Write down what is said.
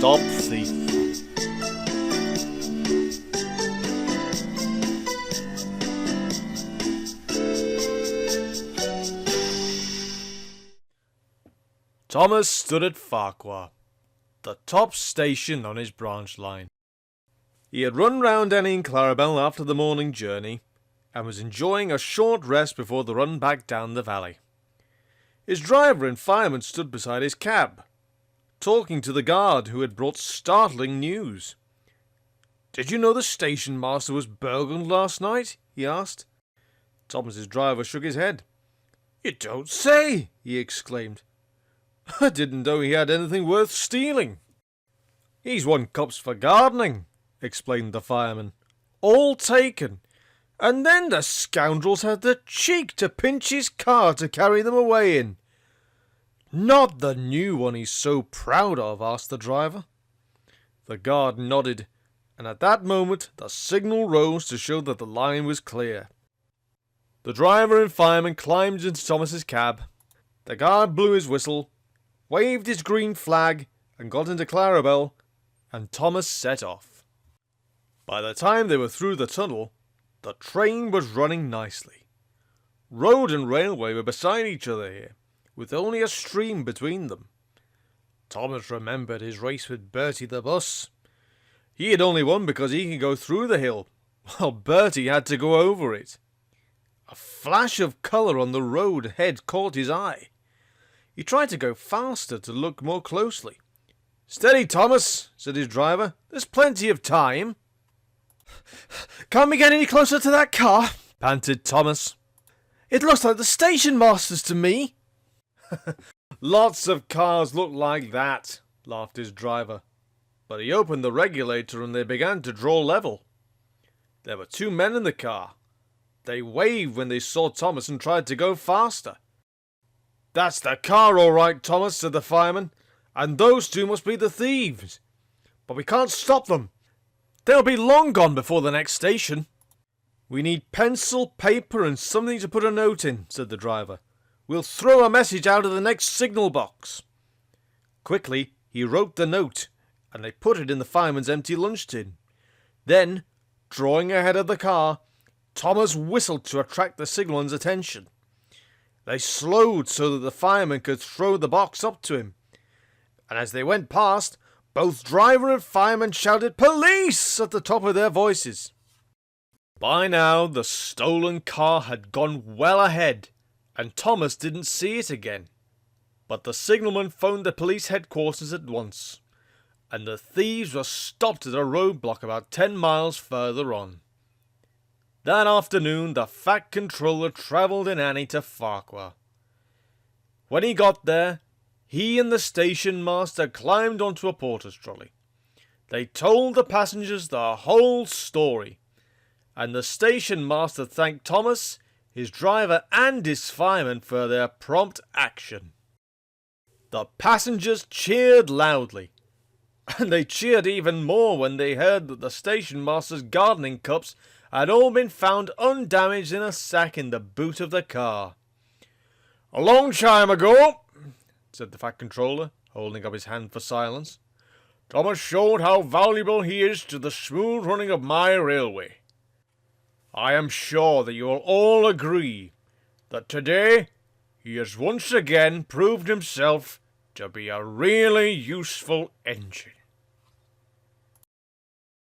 Stop thief. Thomas stood at Farquhar, the top station on his branch line. He had run round Annie and Clarabel after the morning journey, and was enjoying a short rest before the run back down the valley. His driver and fireman stood beside his cab, talking to the guard who had brought startling news. "Did you know the station master was burgled last night?" he asked. Thomas's driver shook his head. "You don't say!" he exclaimed. "I didn't know he had anything worth stealing." "He's won cups for gardening," explained the fireman. "All taken. And then the scoundrels had the cheek to pinch his car to carry them away in." "Not the new one he's so proud of?" asked the driver. The guard nodded, and at that moment the signal rose to show that the line was clear. The driver and fireman climbed into Thomas's cab. The guard blew his whistle, waved his green flag, and got into Clarabel, and Thomas set off. By the time they were through the tunnel, the train was running nicely. Road and railway were beside each other here, with only a stream between them. Thomas remembered his race with Bertie the bus. He had only won because he could go through the hill, while Bertie had to go over it. A flash of colour on the road ahead caught his eye. He tried to go faster to look more closely. "Steady, Thomas," said his driver. "There's plenty of time." "Can't we get any closer to that car?" panted Thomas. "It looks like the station master's to me." "Lots of cars look like that," laughed his driver. But he opened the regulator and they began to draw level. There were 2 men in the car. They waved when they saw Thomas and tried to go faster. "That's the car all right, Thomas," said the fireman. "And those 2 must be the thieves. But we can't stop them. They'll be long gone before the next station." "We need pencil, paper, and something to put a note in," said the driver. "We'll throw a message out of the next signal box." Quickly, he wrote the note, and they put it in the fireman's empty lunch tin. Then, drawing ahead of the car, Thomas whistled to attract the signalman's attention. They slowed so that the fireman could throw the box up to him. And as they went past, both driver and fireman shouted "Police!" at the top of their voices. By now, the stolen car had gone well ahead, and Thomas didn't see it again. But the signalman phoned the police headquarters at once, and the thieves were stopped at a roadblock about 10 miles further on. That afternoon, the Fat Controller travelled in Annie to Farquhar. When he got there, he and the station master climbed onto a porter's trolley. They told the passengers the whole story, and the station master thanked Thomas, his driver and his fireman for their prompt action. The passengers cheered loudly, and they cheered even more when they heard that the station master's gardening cups had all been found undamaged in a sack in the boot of the car. "A long time ago," said the Fat Controller, holding up his hand for silence, "Thomas showed how valuable he is to the smooth running of my railway. I am sure that you will all agree that today he has once again proved himself to be a really useful engine."